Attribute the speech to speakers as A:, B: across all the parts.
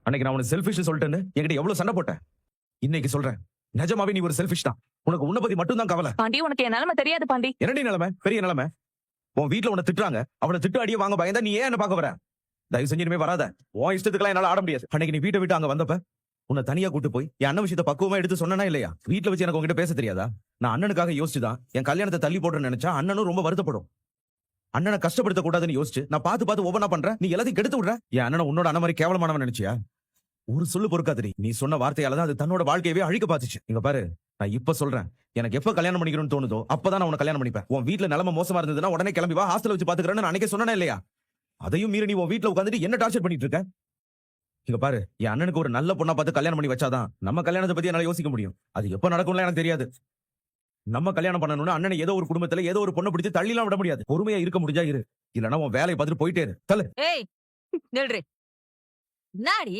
A: அன்னைக்கு நான் உனக்கு செல்ஃபிஷ் சொல்லிட்டேன்னு என்கிட்ட எவ்வளவு சண்டை போட்டேன். இன்னைக்கு சொல்றேன், நிஜமாவே நீ ஒரு செல்ஃபிஷ் தான். உனக்கு உன்னை பத்தி மட்டும் தான் கவலை.
B: பாண்டி, உனக்கு என் நிலைமை தெரியாது பாண்டி.
A: என்னடி நிலைமை? பெரிய நிலைமை. உன் வீட்டுல உன்னை திட்டுறாங்க, அவனை திட்டு அடியே வாங்க பயந்தா நீ ஏன் என்ன பார்க்க வர? தயவு செஞ்சு இனிமே வராத. உன் இஷ்டத்துக்குலாம் என்னால ஆட முடியாது. அன்னைக்கு நீ வீட்டை விட்டு அங்க வந்தப்ப உன்னை தனியா கூட்டு போய் என் அண்ணன் விஷயத்தை பக்குவமா எடுத்து சொன்னா இல்லையா? வீட்டுல வச்சு எனக்கு உங்ககிட்ட பேச தெரியாதா? நான் அண்ணனுக்காக யோசிச்சுதான் என் கல்யாணத்தை தள்ளி போடுறேன்னு நினைச்சா அண்ணனும் ரொம்ப வருத்தப்படும். அண்ணனை கஷ்டப்படுத்த கூடாதுன்னு யோசிச்சு நான் பார்த்து ஒவ்வொன்னா பண்றேன். நீ எல்லாத்தையும் கெடுத்து விடுற. என் அண்ணனை உன்னோட அண்ணன் மாதிரி கேவலமானவன் நினைச்சியா? ஒரு சொல்லு பொறுக்காதடி. நீ சொன்ன வார்த்தையால தான் அது தன்னோட வாழ்க்கையவே அழிக்க பாத்துச்சு. இங்க பாரு, நான் இப்ப சொல்றேன், எனக்கு எப்ப கல்யாணம் பண்ணிக்கணும்னு தோணுதோ அப்பதான் நான் உன்னை கல்யாணம் பண்ணிப்பேன். உன் வீட்டுல நிலைமை மோசமா இருந்ததுன்னா உடனே கிளம்பி வா, ஹாஸ்டல் வச்சு பாத்துக்கிறேன்னு நான் அன்னைக்கே சொன்னேன் இல்லையா? அதையும் மீறி நீ உன் வீட்டுல உட்காந்துட்டு என்ன டார்ச்சர் பண்ணிட்டு இருக்க? இங்க பாரு, என் அண்ணனுக்கு ஒரு நல்ல பொண்ணா பார்த்து கல்யாணம் பண்ணி வச்சாதான் நம்ம கல்யாணத்தை பத்தி என்னால யோசிக்க முடியும். அது எப்ப நடக்கும்ல எனக்கு தெரியாது. நம்ம கல்யாணம் பண்ணணும்னா அண்ணனை ஏதோ ஒரு குடும்பத்துல ஏதோ ஒரு பொண்ணை பிடிச்சு தள்ளிலாம் விட முடியாது. பொறுமையா இருக்க முடிஞ்சா இரு, இல்லன்னா உன் வேலையை பார்த்துட்டு போயிட்டே இரு. தள்ளு.
C: ஏய் நில்றி. நாடி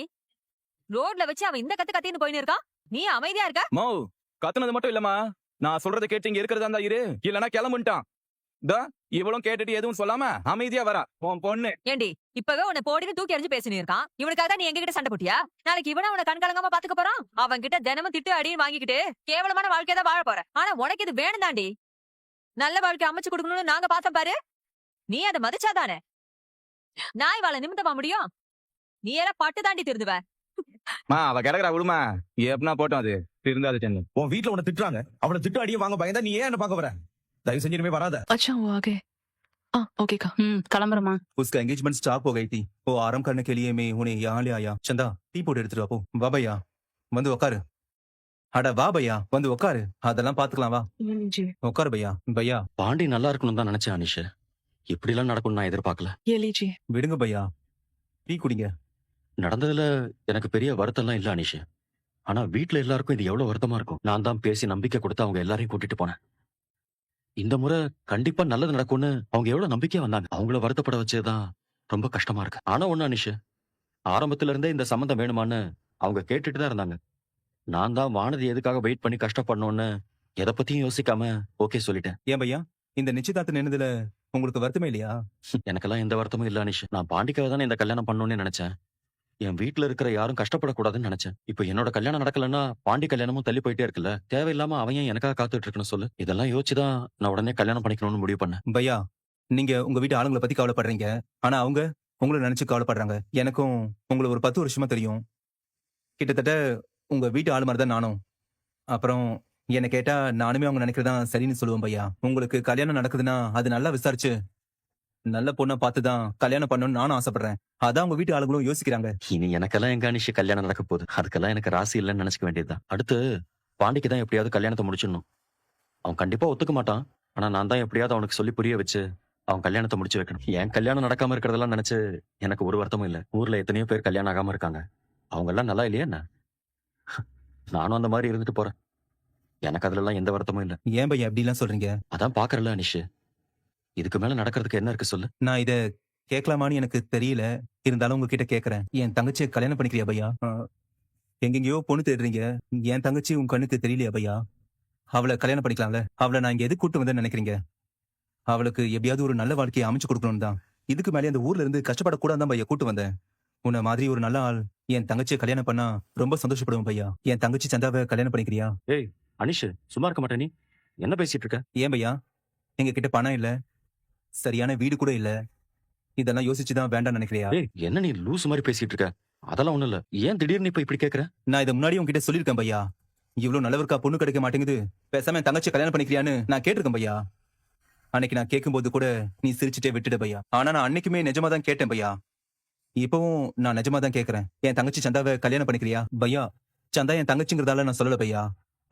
C: ரோட்ல வச்சு அவன் இந்த கத்தின்னு போயின்னு இருக்கான், நீ அமைதியா இருக்க?
D: மோ, கத்துனது மட்டும் இல்லம்மா, நான் சொல்றதை கேட்டு இங்க இருக்கிறதா இருந்தா இரு, இல்லனா கிளம்புட்டான். இவளும் கேட்டுட்டு எதுவும் சொல்லாம அமைதியா வரா உன் பொண்ணு.
C: ஏண்டி இப்பவே உன்னை போடின்னு தூக்கி எறிஞ்சு பேசினு இருக்கான். இவனுக்காக தான் நீ எங்க கிட்ட சண்டை போட்டியா? நாளைக்கு இவனை உன்னை கண்கலங்காம பாத்துக்க போறான். அவன் கிட்ட தினமும் திட்டு அடியும் வாங்கிக்கிட்டு கேவலமான வாழ்க்கையை தான் வாழ போற. ஆனா உனக்கு இது வேணும் தாண்டி. நல்ல வாழ்க்கை அமைச்சு கொடுக்கணும்னு நாங்க பார்த்தோம் பாரு, நீ அதை மதிச்சாதானே நாய் வாழ நிமித்தமா முடியும். நீ எல்லாம் பட்டு தாண்டி திருந்துவ.
D: அவ கிடக்குறா விடுமா, எப்பனா போட்டோம் அது திருந்தாது சென்னு.
A: உன் வீட்டுல உன்னை திட்டுறாங்க, அவனை திட்டு அடியே வாங்க பயந்தா நீ ஏன் என்ன பார்க்க வர? दयவு செஞ்சு இனிமே வராத.
B: अच्छा वो आ गए। ओके का कलमरमा।
E: उसका एंगेजमेंट स्टॉप हो गई थी, वो आराम करने के लिए मैं उन्हें यहाँ ले आया. चंदा டீ போட்டு எடுத்துட்டு வா. போ வா பையா, வந்து உட்காரு. அட வா பையா, வந்து உட்காரு. அதெல்லாம் பாத்துக்கலாம், வா உட்காரு பையா. பையா
F: பாண்டி நல்லா இருக்கணும் தான் நினைச்சேன் அனிஷ். இப்படி எல்லாம் நடக்கும் நான் எதிர்பார்க்கல.
B: ये लीजिए।
E: விடுங்க பையா, டீ குடிங்க.
F: நடந்ததுல எனக்கு பெரிய வருத்தம் எல்லாம் இல்ல அனிஷ். ஆனா வீட்டுல எல்லாருக்கும் இது எவ்வளவு வருத்தமா இருக்கும். நான் தான் பேசி நம்பிக்கை கொடுத்து அவங்க எல்லாரையும் கூட்டிட்டு போனேன். இந்த முறை கண்டிப்பா நல்லது நடக்கும்னு அவங்க எவ்வளவு நம்பிக்கையா வந்தாங்க. அவங்கள வருத்தப்பட வச்சதுதான் ரொம்ப கஷ்டமா இருக்கு. ஆனா ஒண்ணு அனிஷ், ஆரம்பத்துல இருந்தே இந்த சம்மந்தம் வேணுமான்னு அவங்க கேட்டுட்டு தான் இருந்தாங்க. நான் தான் வானதி எதுக்காக வெயிட் பண்ணி கஷ்டப்படணும்னு எதை பத்தியும் யோசிக்காம ஓகே சொல்லிட்டேன்.
E: ஏன் பையா, இந்த நிச்சயதார்த்தம் நின்னதுல உங்களுக்கு வருத்தமே இல்லையா?
F: எனக்கெல்லாம் எந்த வருத்தமும் இல்ல அனிஷ். நான் பாண்டிக்காக தானே இந்த கல்யாணம் பண்ணணும்னு நினைச்சேன். என் வீட்டுல இருக்கிற யாரும் கஷ்டப்படக்கூடாதுன்னு நினைச்சேன். இப்ப என்னோட கல்யாணம் நடக்கலன்னா பாண்டி கல்யாணமும் தள்ளி போயிட்டே இருக்குல்ல. தேவையில்லாம அவன் ஏன் எனக்காக காத்துட்டு இருக்குன்னு சொல்லு. இதெல்லாம் யோசிச்சுதான் நான் உடனே கல்யாணம் பண்ணிக்கணும்னு முடிவு பண்ணேன்.
E: பையா, நீங்க உங்க வீட்டு ஆளுங்களை பத்தி கவலைப்படுறீங்க, ஆனா அவங்க உங்களை நினைச்சு கவலைப்படுறாங்க. எனக்கும் உங்களை ஒரு 10 வருஷமா தெரியும். கிட்டத்தட்ட உங்க வீட்டு ஆளு மாதிரி தான் நானும். அப்புறம் என்ன கேட்டா நானுமே அவங்க நினைக்கிறதான் சரின்னு சொல்லுவேன் பையா. உங்களுக்கு கல்யாணம் நடக்குதுன்னா அது நல்லா விசாரிச்சு நல்ல பொண்ணை பார்த்துதான் கல்யாணம் பண்ணணும்னு நானும் ஆசைப்படுறேன். அதான் உங்க வீட்டு ஆளுங்களும் யோசிக்கிறாங்க.
F: இனி எனக்கெல்லாம் எங்க அனிஷ் கல்யாணம் நடக்க போகுது. அதுக்கெல்லாம் எனக்கு ராசி இல்லைன்னு நினைச்சுக்க வேண்டியதுதான். அடுத்து பாண்டிக்கு தான் எப்படியாவது கல்யாணத்தை முடிச்சிடணும். அவன் கண்டிப்பா ஒத்துக்க மாட்டான். ஆனா நான் தான் எப்படியாவது அவனுக்கு சொல்லி புரிய வச்சு அவன் கல்யாணத்தை முடிச்சு வைக்கணும். என் கல்யாணம் நடக்காம இருக்கிறதெல்லாம் நினைச்சு எனக்கு ஒரு வருத்தமும் இல்ல. ஊர்ல எத்தனையோ பேர் கல்யாணம் ஆகாம இருக்காங்க. அவங்க எல்லாம் நல்லா இல்லையா என்ன? நானும் அந்த மாதிரி இருந்துட்டு போறேன். எனக்கு அதுல எல்லாம் எந்த வருத்தமும் இல்ல.
E: ஏன் பையா இப்படி எல்லாம் சொல்றீங்க?
F: அதான் பாக்குறல அனிஷ், இதுக்கு மேல நடக்கிறதுக்கு என்ன இருக்கு சொல்லு.
E: நான் இத கேட்கலாமான்னு எனக்கு தெரியல, இருந்தாலும் உங்ககிட்ட கேட்கறேன். என் தங்கச்சியை கல்யாணம் பண்ணிக்கிறியா பையா? எங்கெங்கயோ பொண்ணு தேடுறீங்க, என் தங்கச்சி உங்க கண்ணுக்கு தெரியலையா பையா? அவளை கல்யாணம் பண்ணிக்கலாம்ல. அவளை நான் இங்க எது கூட்டு வந்தேன்னு நினைக்கிறீங்க? அவளுக்கு எப்படியாவது ஒரு நல்ல வாழ்க்கையை அமைச்சு கொடுக்கணும்னு தான். இதுக்கு மேலே அந்த ஊர்ல இருந்து கஷ்டப்படக்கூடாது தான் பையா கூட்டு வந்தேன். உன்னை மாதிரி ஒரு நல்ல ஆள் என் தங்கச்சியை கல்யாணம் பண்ணா ரொம்ப சந்தோஷப்படுவேன் பையா. என் தங்கச்சி சந்தாவை கல்யாணம் பண்ணிக்கிறியா?
F: ஏய் அனிஷ், சும்மா இருக்க மாட்டே நீ? என்ன பேசிட்டு இருக்க?
E: ஏன் பையா, எங்க கிட்ட பணம் இல்ல, சரியான வீடு கூட இல்ல, இதெல்லாம் யோசிச்சுதான் வேண்டாம் நினைக்கிறியா?
F: ஏய் என்ன நீ லூஸ் மாதிரி பேசிட்டு இருக்க? அதெல்லாம் ஒண்ணும் இல்ல. ஏன் திடீர்னு இப்ப இப்படி கேக்குற?
E: நான் இதை முன்னாடி உங்ககிட்ட சொல்லியிருக்கேன் பையா. இவ்வளவு நல்லவருக்கா பொண்ணு கிடைக்க மாட்டேங்குது, பேசாம என் தங்கச்சி கல்யாணம் பண்ணிக்கிறியான்னு நான் கேட்டிருக்கேன் பையா. அன்னைக்கு நான் கேட்கும்போது கூட நீ சிரிச்சுட்டே விட்டுட பையா. ஆனா நான் அன்னைக்குமே நிஜமா தான் கேட்டேன் பையா. இப்பவும் நான் நிஜமா தான் கேட்கறேன். என் தங்கச்சி சந்தாவை கல்யாணம் பண்ணிக்கிறியா பையா? சந்தா என் தங்கச்சிங்கிறதால நான் சொல்லல பையா.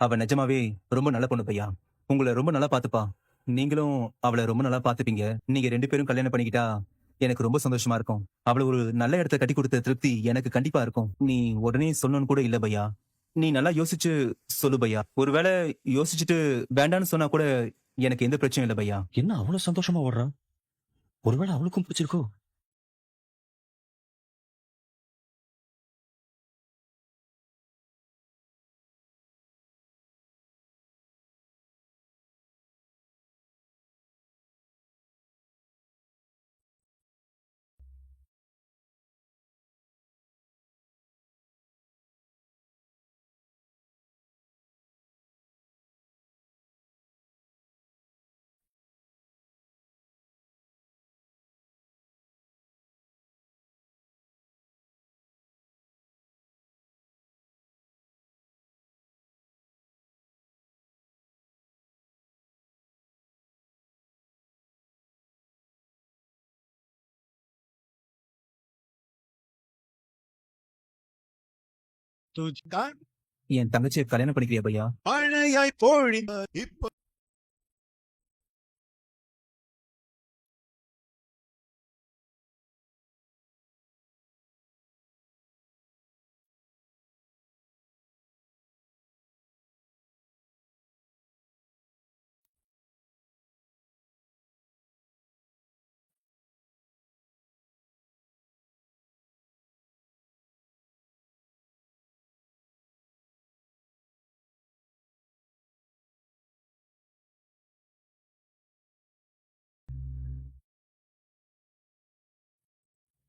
E: அவ நிஜமாவே ரொம்ப நல்ல பொண்ணு பையா. உங்களை ரொம்ப நல்லா பாத்துப்பா. நீங்களும் அவளை ரொம்ப நல்லா பாத்துப்பீங்க. நீங்க 2 பேரும் கல்யாணம் பண்ணிக்கிட்டா எனக்கு ரொம்ப சந்தோஷமா இருக்கும். அவளை ஒரு நல்ல இடத்த கட்டி கொடுத்த திருப்தி எனக்கு கண்டிப்பா இருக்கும். நீ உடனே சொல்லணும்னு கூட இல்ல பையா. நீ நல்லா யோசிச்சு சொல்லு பையா. ஒருவேளை யோசிச்சுட்டு வேண்டான்னு சொன்னா கூட எனக்கு எந்த பிரச்சனையும் இல்ல பையா.
F: என்ன அவ்வளவு சந்தோஷமா ஓடுறான்? ஒருவேளை அவளுக்கும் பிடிச்சிருக்கோ?
G: तुझका
E: என் தங்கச்சியை கல்யாணம் பண்ணிக்கிறியா பையா?
G: பழையாய் போழி இப்ப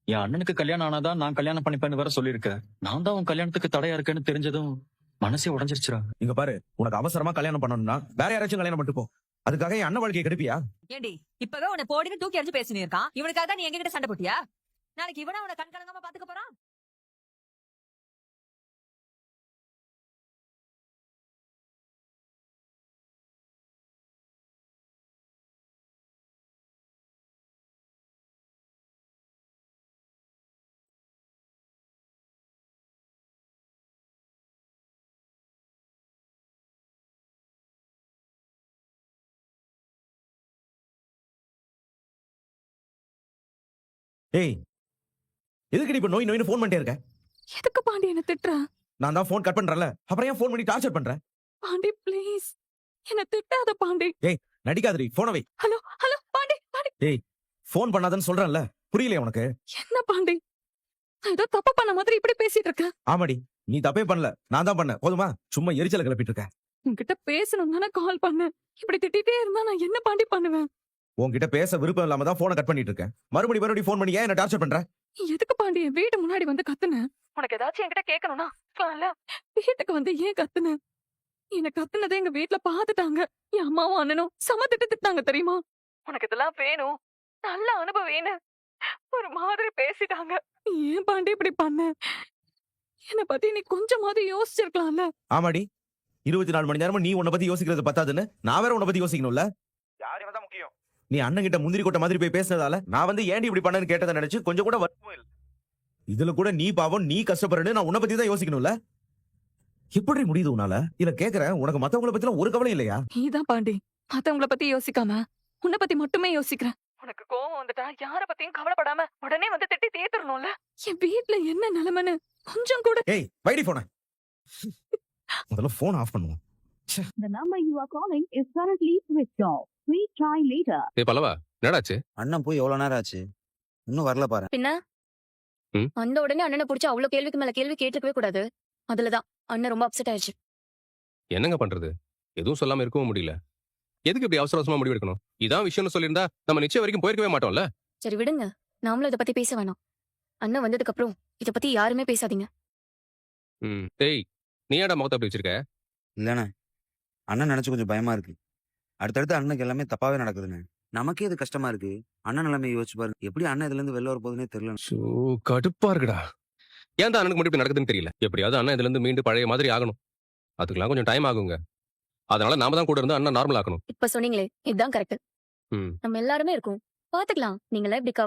F: என் அண்ணனுக்கு கல்யாணம் ஆனாதான் நான் கல்யாணம் பண்ணிப்பேன்னு வேற சொல்லியிருக்க. நான் தான் உன் கல்யாணத்துக்கு தடையா இருக்கேன்னு தெரிஞ்சதும் மனசே உடைஞ்சிருச்சுடா.
A: இங்க பாரு, உனக்கு அவசரமா கல்யாணம் பண்ணணும்னா வேற யாராச்சும் கல்யாணம் பண்ணிட்டு போ. அதுக்காக என் அண்ணன் வாழ்க்கையை கெடுப்பியா?
C: ஏண்டி இப்பவே உன்னை போடின்னு தூக்கி எறிஞ்சு பேசினு இருக்கான். இவனுக்காக தான் நீ எங்ககிட்ட சண்டை போட்டியா? நாளைக்கு இவனை உன்னை கண் கலங்காம பாத்துக்க போறான்.
A: ஏய், எதுக்கு இப்ப நோய் நோயின்னு ஃபோன் பண்ணிட்டே இருக்க?
B: எதுக்கு பாண்டி என்ன திட்டுற?
A: நான் தான் ஃபோன் கட் பண்றேன்ல, அப்புறம் ஏன் ஃபோன் பண்ணி டார்ச்சர் பண்ற?
B: பாண்டி ப்ளீஸ் என்ன திட்டாத பாண்டி.
A: நடிக்காதடி, போனை வை.
B: Hello hello Pandi Pandi.
A: Phone பண்ணாதன்னு சொல்றேன்ல, புரியலையா உனக்கு?
B: என்ன பாண்டி, நான் ஏதோ தப்பு பண்ண மாதிரி இப்படி பேசிட்டு இருக்க.
A: ஆமாடி, நீ தப்பே பண்ணல, நான் தான் பண்ணேன். போதுமா? சும்மா எரிச்சல கிளப்பிட்டு இருக்க.
B: உன்கிட்ட பேசணும் தானே கால் பண்ணேன். இப்படி திட்டிட்டே இருந்தா நான் என்ன பாண்டி பண்ணுவேன்?
A: உன்கிட்ட பேச விருப்பம் இல்லாம தான் போனை கட் பண்ணிட்டு இருக்கேன். மறுபடியும் ஃபோன் பண்ணி ஏன் என்ன டார்ச்சர் பண்ற?
B: நீ எதுக்கு பாண்டி என் வீட்டு முன்னாடி வந்து கத்துன? உனக்கு ஏதாச்சும் என்கிட்ட கேட்கணும்னா வீட்டுக்கு வந்து ஏன் கத்துன? என்ன கத்துனதை எங்க வீட்டுல பாத்துட்டாங்க. என் அம்மாவும் அண்ணனும் சமத்திட்டு திட்டாங்க தெரியுமா? உனக்கு இதெல்லாம் வேணும், நல்ல அனுபவம் ஒரு மாதிரி பேசிட்டாங்க. நீ ஏன் பாண்டி இப்படி பண்ண? என்ன பத்தி நீ கொஞ்சமாவது யோசிச்சிருக்கலாம்ல.
A: ஆமாடி, 24 மணி நேரமும் நீ உன்னை பத்தி யோசிக்கிறது பத்தாதுன்னு நான் வேற உன்னை பத்தி யோசிக்கணும்ல. யார் தான் முக்கியம்? நீ அண்ணன் கிட்ட முந்திரி கொட்ட மாதிரி போய் பேசினதால நான் வந்து ஏன்டி இப்படி பண்ணேன்னு கேட்டதை நினைச்சு கொஞ்சம் கூட வருத்தமும் இல்ல. இதுல கூட நீ பாவம், நீ கஷ்டப்படுறேன்னு நான் உன்னை பத்தி தான் யோசிக்கணும்ல. எப்படி முடியுது உன்னால? இல்ல கேக்குறேன், உனக்கு மத்தவங்கள பத்தி ஒரு கவலை இல்லையா?
B: நீதான் பாண்டி மத்தவங்கள பத்தி யோசிக்காம உன்னை பத்தி மட்டுமே யோசிக்கிறேன். உனக்கு கோவம் வந்துட்டா யார பத்தியும் கவலைப்படாம உடனே வந்து திட்டி தீர்த்தரணும்ல. என் வீட்டுல என்ன நிலைமைன்னு கொஞ்சம் கூட.
A: ஏய், வைடி போன. முதல்ல போன் ஆஃப் பண்ணுவோம்.
H: The number you are calling is currently switched off. Please try later.
I: ஏய் பல்லவா, என்னடாச்சு?
J: அண்ணன் போய் எவ்வளவு நேரம் ஆச்சு? இன்னும் வரல பாரு.
K: பின்ன
I: ம்?
K: அந்த உடனே அண்ணனை புடிச்சு அவ்வளவு கேள்விக்கு மேல கேள்வி கேட்டுக்கவே கூடாது. அதுலதான் அண்ணன் ரொம்ப அப்செட் ஆயிடுச்சு.
I: என்னங்க பண்றது? எதுவும் சொல்லாம இருக்கவும் முடியல. எதுக்கு இப்படி அவசர அவசரமா முடிவு எடுக்கணும்? இதான் விஷயம்னு சொல்லியிருந்தா நம்ம நிச்சயம் வரைக்கும் போயிருக்கவே மாட்டோம்ல.
K: சரி விடுங்க, நாமளும் இதை பத்தி பேச வேணாம். அண்ணன் வந்ததுக்கு அப்புறம் இத பத்தி யாருமே பேசாதீங்க.
I: டேய், நீ ஏன்டா முகத்தை அப்படி வச்சிருக்க?
J: இல்லண்ணே, அண்ணன் நினைச்சு கொஞ்சம் பயமா இருக்கு. அடுத்தடுத்து அண்ணனுக்கு எல்லாமே தப்பாவே நடக்குதுண்ணே. நமக்கே இது கஷ்டமா இருக்கு. அண்ணன் நிலைமையை யோசிச்சு பாருங்க. எப்படி அண்ணன் இதுல இருந்து வெளில வர போகுதுன்னே தெரியல.
I: ஷோ, கடுப்பா இருக்குடா. ஏன் தான் அண்ணனுக்கு மட்டும் இப்படி நடக்குதுன்னு தெரியல. எப்படியாவது அண்ணன் இதுல இருந்து மீண்டு பழைய மாதிரி ஆகணும். அதுக்கெல்லாம் கொஞ்சம் டைம் ஆகுங்க. அதனால நாம தான் கூட இருந்து அண்ணன் நார்மல் ஆக்கணும்.
K: இப்ப சொன்னீங்களே இதுதான் கரெக்ட்.
I: ம்.
K: நம்ம எல்லாருமே இருக்கோம், பாத்துக்கலாம். நீங்களா இப்படி